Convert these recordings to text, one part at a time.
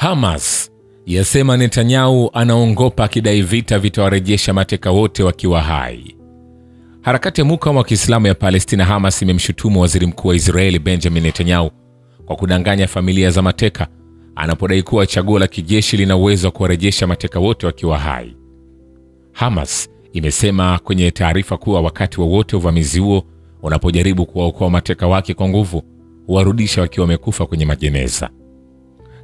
Hamas yasema Netanyahu anaongopa akidai vita vitawarejesha mateka wote wakiwa hai. Harakati ya mukawama wa Kiislamu ya Palestina Hamas imemshutumu waziri mkuu wa Israeli Benjamin Netanyahu kwa kudanganya familia za mateka anapodai kuwa chaguo la kijeshi lina uwezo wa kuwarejesha mateka wote wakiwa hai. Hamas imesema kwenye taarifa kuwa wakati wowote uvamizi huo unapojaribu kuwaokoa mateka wake kwa nguvu, huwarudisha wakiwa wamekufa kwenye majeneza.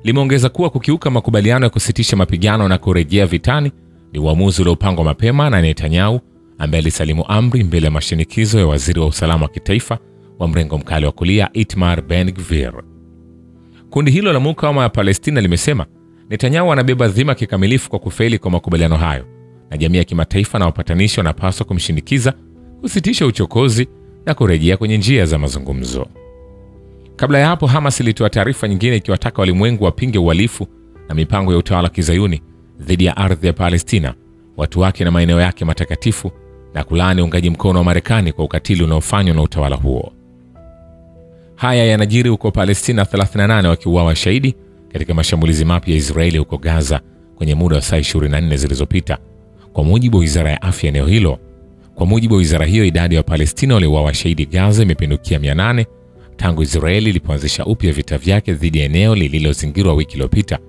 Limeongeza kuwa kukiuka makubaliano ya kusitisha mapigano na kurejea vitani ni uamuzi uliopangwa mapema na Netanyahu, ambaye alisalimu amri mbele ya mashinikizo ya waziri wa usalama wa kitaifa wa mrengo mkali wa kulia Itamar Ben-Gvir. Kundi hilo la mukawama ya Palestina limesema Netanyahu anabeba dhima kikamilifu kwa kufeli kwa makubaliano hayo, na jamii ya kimataifa na wapatanishi wanapaswa kumshinikiza kusitisha uchokozi na kurejea kwenye njia za mazungumzo. Kabla ya hapo, Hamas ilitoa taarifa nyingine ikiwataka walimwengu wapinge uhalifu na mipango ya utawala wa kizayuni dhidi ya ardhi ya Palestina, watu wake na maeneo yake matakatifu, na kulaani uungaji mkono wa Marekani kwa ukatili unaofanywa na utawala huo. Haya yanajiri huko Palestina 38 wakiuawa shahidi katika mashambulizi mapya ya Israeli huko Gaza kwenye muda wa saa 24 zilizopita, kwa mujibu wa Wizara ya Afya eneo hilo. Kwa mujibu wa wizara hiyo, idadi ya Wapalestina waliouawa shahidi Gaza imepindukia 800 tangu Israeli ilipoanzisha upya vita vyake dhidi ya eneo lililozingirwa wiki iliyopita.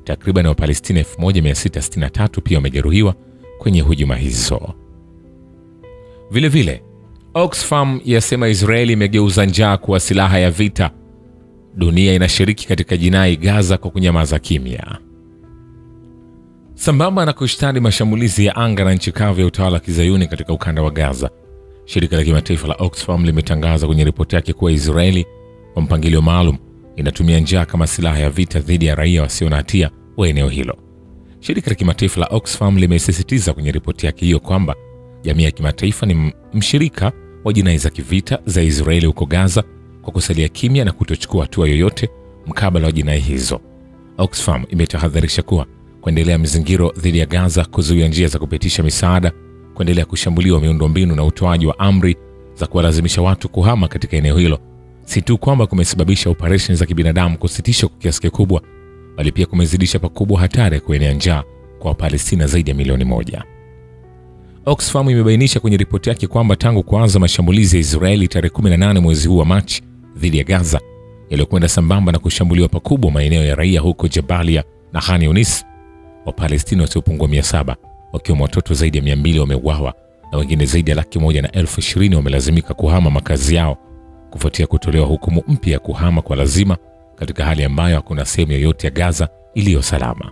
Takriban Wapalestina 1663 pia wamejeruhiwa kwenye hujuma hizo. Vile Oxfam yasema Israeli imegeuza njaa kuwa silaha ya vita. Dunia inashiriki katika jinai Gaza kwa kunyamaza kimya. Sambamba na kushtadi mashambulizi ya anga na nchi kavu ya utawala wa kizayuni katika ukanda wa Gaza, shirika la kimataifa la Oxfam limetangaza kwenye ripoti yake kuwa Israeli kwa mpangilio maalum inatumia njaa kama silaha ya vita dhidi ya raia wasio na hatia wa eneo hilo. Shirika la kimataifa la Oxfam limesisitiza kwenye ripoti yake hiyo kwamba jamii ya kimataifa ni mshirika wa jinai za kivita za Israeli huko Gaza kwa kusalia kimya na kutochukua hatua yoyote mkabala wa jinai hizo. Oxfam imetahadharisha kuwa kuendelea mzingiro dhidi ya Gaza, kuzuia njia za kupitisha misaada, kuendelea kushambuliwa miundombinu na utoaji wa amri za kuwalazimisha watu kuhama katika eneo hilo, si tu kwamba kumesababisha operesheni za kibinadamu kusitishwa kwa kiasi kikubwa, bali pia kumezidisha pakubwa hatari ya kuenea njaa kwa Palestina zaidi ya milioni 1. Oxfam imebainisha kwenye ripoti yake kwamba tangu kuanza mashambulizi ya Israeli tarehe 18 mwezi huu wa Machi dhidi ya Gaza, yaliyokwenda sambamba na kushambuliwa pakubwa maeneo ya raia huko Jabalia na Khan Yunis, Wapalestina wasiopungua 700 wakiwemo watoto zaidi ya 200 wameuawa na wengine zaidi ya 120,000 wamelazimika kuhama makazi yao kufuatia kutolewa hukumu mpya ya kuhama kwa lazima, katika hali ambayo hakuna sehemu yoyote ya Gaza iliyo salama.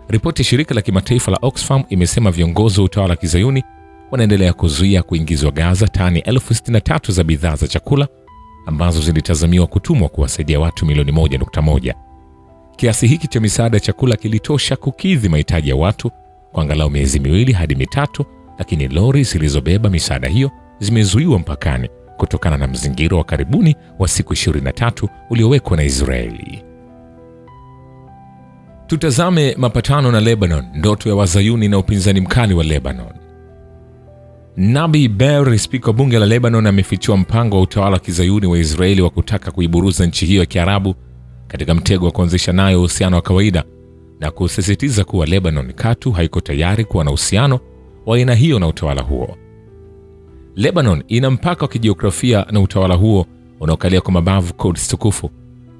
Ripoti ya shirika la kimataifa la Oxfam imesema viongozi wa utawala wa kizayuni wanaendelea kuzuia kuingizwa Gaza tani 63 za bidhaa za chakula ambazo zilitazamiwa kutumwa kuwasaidia watu milioni 1.1. Kiasi hiki cha misaada ya chakula kilitosha kukidhi mahitaji ya watu kwa angalau miezi 2 hadi 3, lakini lori zilizobeba misaada hiyo zimezuiwa mpakani kutokana na mzingiro wa karibuni wa siku 23 uliowekwa na Israeli. Tutazame mapatano na Lebanon, ndoto ya wazayuni na upinzani mkali wa Lebanon. Nabi Berri, spika wa bunge la Lebanon, amefichua mpango wa utawala wa kizayuni wa Israeli wa kutaka kuiburuza nchi hiyo ya Kiarabu katika mtego wa kuanzisha nayo uhusiano wa kawaida, na kusisitiza kuwa Lebanon katu haiko tayari kuwa na uhusiano wa aina hiyo na utawala huo. Lebanon ina mpaka wa kijiografia na utawala huo unaokalia kwa mabavu Quds tukufu.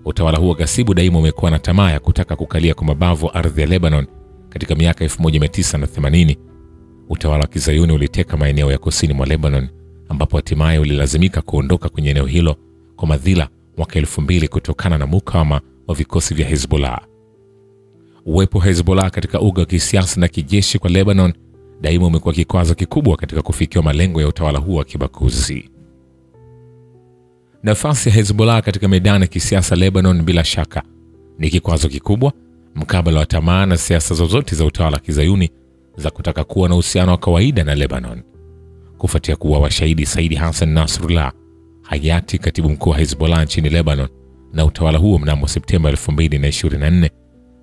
Utawala huo ghasibu daima umekuwa na tamaa ya kutaka kukalia kwa mabavu ardhi ya Lebanon. Katika miaka 1980, utawala wa kizayuni uliteka maeneo ya kusini mwa Lebanon, ambapo hatimaye ulilazimika kuondoka kwenye eneo hilo kwa madhila mwaka 2000 kutokana na mukawama wa vikosi vya Hezbollah. Uwepo wa Hezbollah katika uga wa kisiasa na kijeshi kwa Lebanon daima umekuwa kikwazo kikubwa katika kufikia malengo ya utawala huo wa kibaguzi. Nafasi ya Hezbollah katika medani ya kisiasa Lebanon bila shaka ni kikwazo kikubwa mkabala wa tamaa na siasa zozote za utawala wa kizayuni za kutaka kuwa na uhusiano wa kawaida na Lebanon. Kufuatia kuwa washahidi Saidi Hassan Nasrullah, hayati katibu mkuu wa Hezbollah nchini Lebanon, na utawala huo mnamo Septemba 2024,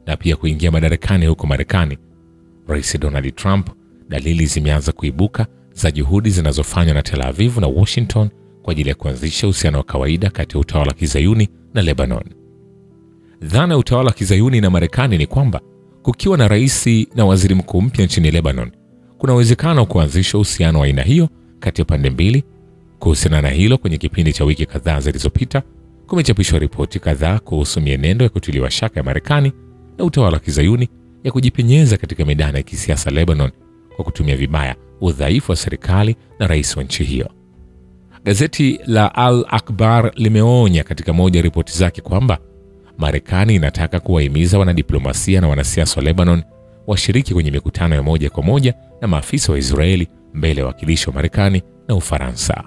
na pia kuingia madarakani huko Marekani Rais Donald Trump, dalili zimeanza kuibuka za juhudi zinazofanywa na Tel Aviv na Washington kwa ajili ya kuanzisha uhusiano wa kawaida kati ya utawala wa kizayuni na Lebanon. Dhana ya utawala wa Kizayuni na Marekani ni kwamba kukiwa na rais na waziri mkuu mpya nchini Lebanon, kuna uwezekano wa kuanzisha uhusiano wa aina hiyo kati ya pande mbili. Kuhusiana na hilo, kwenye kipindi cha wiki kadhaa zilizopita, kumechapishwa ripoti kadhaa kuhusu mienendo ya kutiliwa shaka ya Marekani na utawala wa Kizayuni ya kujipenyeza katika medani ya kisiasa Lebanon kwa kutumia vibaya udhaifu wa serikali na rais wa nchi hiyo. Gazeti la Al-Akhbar limeonya katika moja ya ripoti zake kwamba Marekani inataka kuwahimiza wanadiplomasia na wanasiasa wa Lebanon washiriki kwenye mikutano ya moja kwa moja na maafisa wa Israeli mbele ya wakilishi wa Marekani na Ufaransa.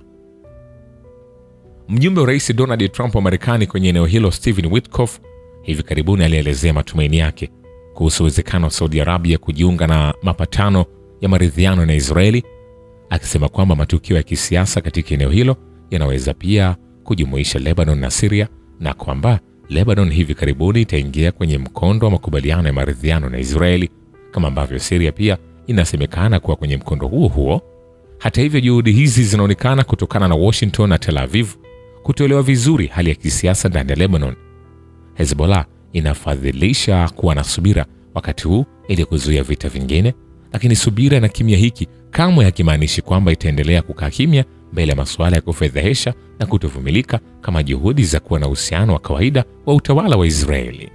Mjumbe wa Rais Donald Trump wa Marekani kwenye eneo hilo, Stephen Witkoff, hivi karibuni alielezea matumaini yake kuhusu uwezekano wa Saudi Arabia kujiunga na mapatano ya maridhiano na Israeli, akisema kwamba matukio ya kisiasa katika eneo hilo yanaweza pia kujumuisha Lebanon na Syria, na kwamba Lebanon hivi karibuni itaingia kwenye mkondo wa makubaliano ya maridhiano na Israeli, kama ambavyo Syria pia inasemekana kuwa kwenye mkondo huo huo. Hata hivyo, juhudi hizi zinaonekana kutokana na Washington na Tel Aviv kutoelewa vizuri hali ya kisiasa ndani ya Lebanon. Hezbollah inafadhilisha kuwa na subira wakati huu ili kuzuia vita vingine, lakini subira na kimya hiki kamwe hakimaanishi kwamba itaendelea kukaa kimya mbele ya masuala ya kufedhehesha na kutovumilika kama juhudi za kuwa na uhusiano wa kawaida wa utawala wa Israeli.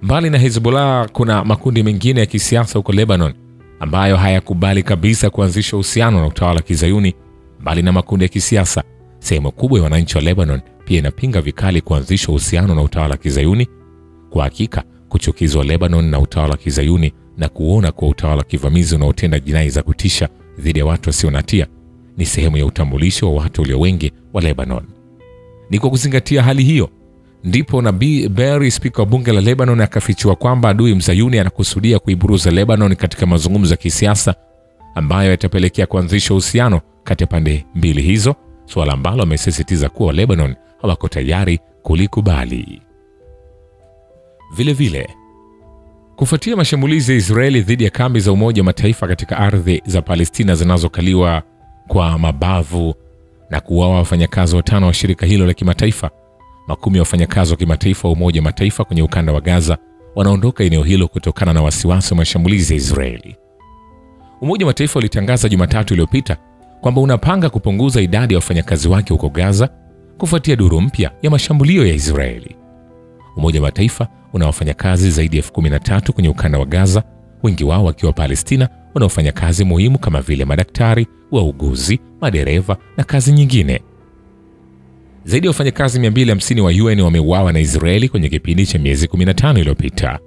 Mbali na Hezbollah, kuna makundi mengine ya kisiasa huko Lebanon ambayo hayakubali kabisa kuanzisha uhusiano na utawala wa Kizayuni. Mbali na makundi ya kisiasa, sehemu kubwa ya wananchi wa Lebanon pia inapinga vikali kuanzisha uhusiano na utawala wa Kizayuni. Kwa hakika, kuchukizwa Lebanon na utawala wa Kizayuni na kuona kwa utawala wa kivamizi unaotenda jinai za kutisha dhidi ya watu wasio na hatia ni sehemu ya utambulisho wa watu walio wengi wa Lebanon. Ni kwa kuzingatia hali hiyo ndipo Nabii Berri, spika wa bunge la Lebanon, akafichua kwamba adui Mzayuni anakusudia kuiburuza Lebanon katika mazungumzo ya kisiasa ambayo yatapelekea kuanzisha uhusiano kati ya pande mbili hizo, suala ambalo amesisitiza kuwa Lebanon hawako tayari kulikubali. Vile kufuatia mashambulizi ya Israeli dhidi ya kambi za Umoja wa Mataifa katika ardhi za Palestina zinazokaliwa kwa mabavu na kuuawa wafanyakazi 5 wa shirika hilo la kimataifa, makumi ya wafanyakazi wa kimataifa wa Umoja wa Mataifa kwenye ukanda wa Gaza wanaondoka eneo hilo kutokana na wasiwasi wa mashambulizi ya Israeli. Umoja wa Mataifa ulitangaza Jumatatu iliyopita kwamba unapanga kupunguza idadi ya wafanyakazi wake huko Gaza kufuatia duru mpya ya mashambulio ya Israeli. Umoja wa Mataifa una wafanyakazi zaidi ya 13,000 kwenye ukanda wa Gaza, wengi wao wakiwa Palestina, wanaofanya kazi muhimu kama vile madaktari, wauguzi, madereva na kazi nyingine. Zaidi ya wafanyakazi 250 wa UN wameuawa na Israeli kwenye kipindi cha miezi 15 iliyopita.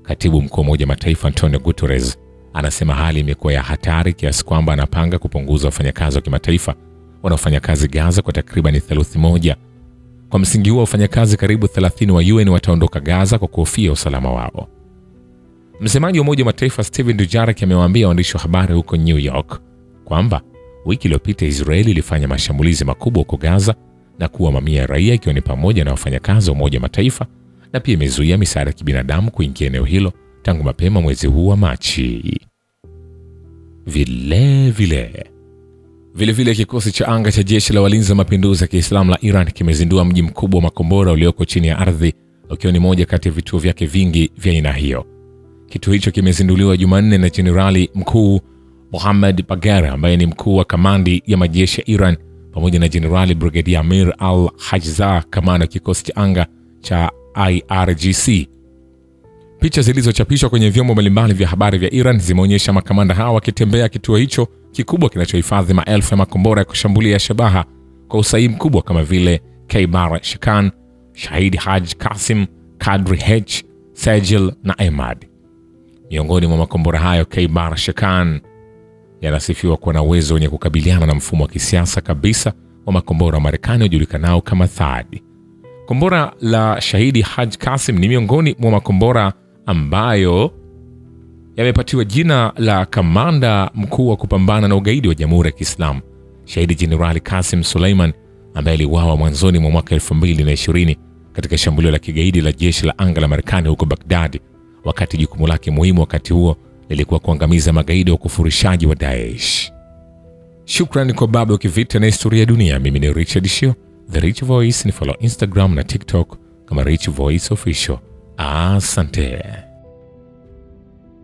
Katibu mkuu wa Umoja wa Mataifa Antonio Guterres anasema hali imekuwa ya hatari kiasi kwamba anapanga kupunguza wafanyakazi wa kimataifa wanaofanya kazi Gaza kwa takriban theluthi moja. Kwa msingi huo, wafanyakazi karibu 30 wa UN wataondoka Gaza kwa kuhofia usalama wao. Msemaji wa Umoja wa Mataifa Stephane Dujarric amewaambia waandishi wa habari huko New York kwamba wiki iliyopita Israeli ilifanya mashambulizi makubwa huko Gaza na kuua mamia ya raia, ikiwa ni pamoja na wafanyakazi wa Umoja wa Mataifa, na pia imezuia misaada ya kibinadamu kuingia eneo hilo tangu mapema mwezi huu wa Machi. Vile kikosi cha anga cha jeshi la walinzi wa mapinduzi ya Kiislamu la Iran kimezindua mji mkubwa wa makombora ulioko chini ya ardhi, ukiwa ni moja kati ya vituo vyake vingi vya aina hiyo. Kituo hicho kimezinduliwa Jumanne na Jenerali Mkuu Mohammad Bagher, ambaye ni mkuu wa kamandi ya majeshi ya Iran, pamoja na Jenerali Brigadier Amir Al-Hajza, kamanda kikosi cha anga cha IRGC. Picha zilizochapishwa kwenye vyombo mbalimbali vya habari vya Iran zimeonyesha makamanda hao wakitembea kituo hicho kikubwa kinachohifadhi maelfu ya makombora ya kushambulia shabaha kwa usahihi mkubwa kama vile Khaybar Shekan, Shahid Haj Qasim, Qadri H, Sajil na Ahmad. Miongoni mwa makombora hayo, Khaybar Shekan yanasifiwa kuwa na uwezo wenye kukabiliana na mfumo wa kisiasa kabisa wa makombora wa Marekani ujulikanao kama THAAD. Kombora la Shahidi Haj Qasim ni miongoni mwa makombora ambayo yamepatiwa jina la kamanda mkuu wa kupambana na ugaidi wa Jamhuri ya Kiislamu, Shahidi Jenerali Qasim Suleiman, ambaye aliuawa mwanzoni mwa mwaka 2020 katika shambulio la kigaidi la jeshi la anga la Marekani huko Baghdad, wakati jukumu lake muhimu wakati huo lilikuwa kuangamiza magaidi wa kufurishaji wa Daesh. Shukrani kwa Babu Kivita na Historia ya Dunia. Mimi ni Richard Shio, The Rich Voice. Ni follow Instagram na TikTok kama Rich Voice Official. Asante.